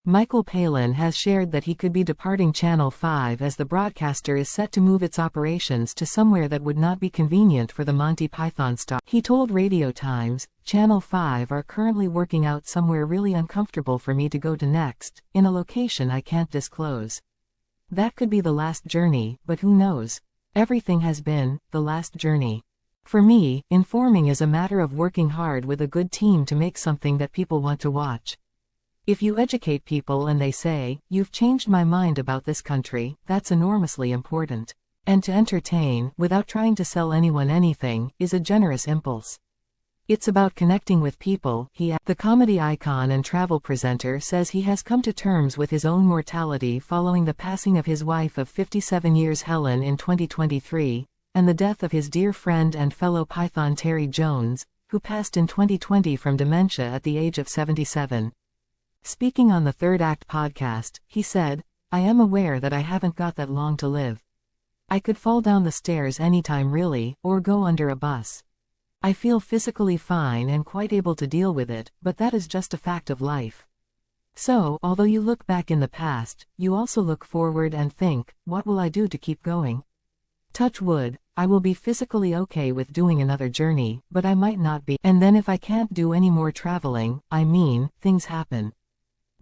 Michael Palin has shared that he could be departing Channel 5 as the broadcaster is set to move its operations to somewhere that would not be convenient for the Monty Python star. He told Radio Times, "Channel 5 are currently working out somewhere really uncomfortable for me to go to next, in a location I can't disclose. That could be the last journey, but who knows? Everything has been the last journey. For me, informing is a matter of working hard with a good team to make something that people want to watch. If you educate people and they say, 'You've changed my mind about this country,' that's enormously important. And to entertain, without trying to sell anyone anything, is a generous impulse. It's about connecting with people," The comedy icon and travel presenter says he has come to terms with his own mortality following the passing of his wife of 57 years Helen in 2023, and the death of his dear friend and fellow Python Terry Jones, who passed in 2020 from dementia at the age of 77. Speaking on the Third Act podcast, he said, "I am aware that I haven't got that long to live. I could fall down the stairs anytime really, or go under a bus. I feel physically fine and quite able to deal with it, but that is just a fact of life. So, although you look back in the past, you also look forward and think, what will I do to keep going? Touch wood, I will be physically okay with doing another journey, but I might not be. And then if I can't do any more traveling, things happen.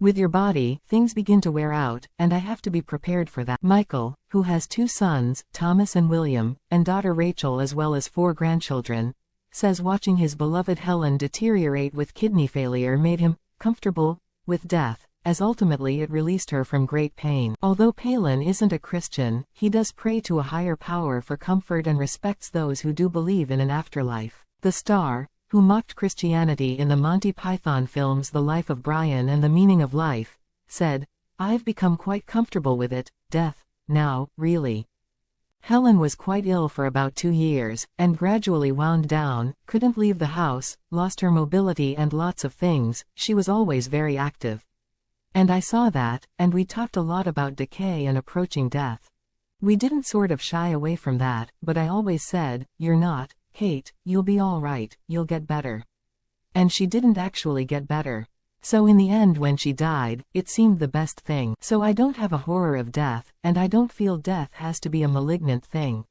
With your body, things begin to wear out, and I have to be prepared for that." Michael, who has 2 sons, Thomas and William, and daughter Rachel as well as 4 grandchildren, says watching his beloved Helen deteriorate with kidney failure made him comfortable with death, as ultimately it released her from great pain. Although Palin isn't a Christian, he does pray to a higher power for comfort and respects those who do believe in an afterlife. The star, who mocked Christianity in the Monty Python films The Life of Brian and The Meaning of Life, said, "I've become quite comfortable with it, death, now, really." Helen was quite ill for about 2 years, and gradually wound down, couldn't leave the house, lost her mobility and lots of things. She was always very active. And I saw that, and we talked a lot about decay and approaching death. We didn't sort of shy away from that, but I always said, "You're not, Kate, you'll be all right, you'll get better." And she didn't actually get better. So in the end when she died, it seemed the best thing. So I don't have a horror of death, and I don't feel death has to be a malignant thing.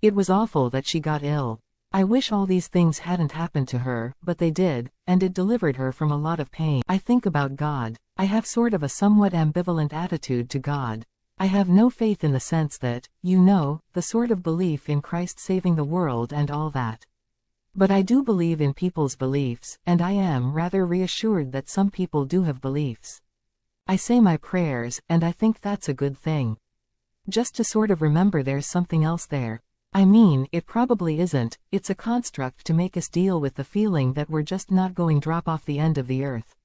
It was awful that she got ill. I wish all these things hadn't happened to her, but they did, and it delivered her from a lot of pain. I think about God. I have sort of a somewhat ambivalent attitude to God. I have no faith in the sense that, the sort of belief in Christ saving the world and all that. But I do believe in people's beliefs, and I am rather reassured that some people do have beliefs. I say my prayers, and I think that's a good thing. Just to sort of remember there's something else there. It probably isn't, it's a construct to make us deal with the feeling that we're just not going drop off the end of the earth.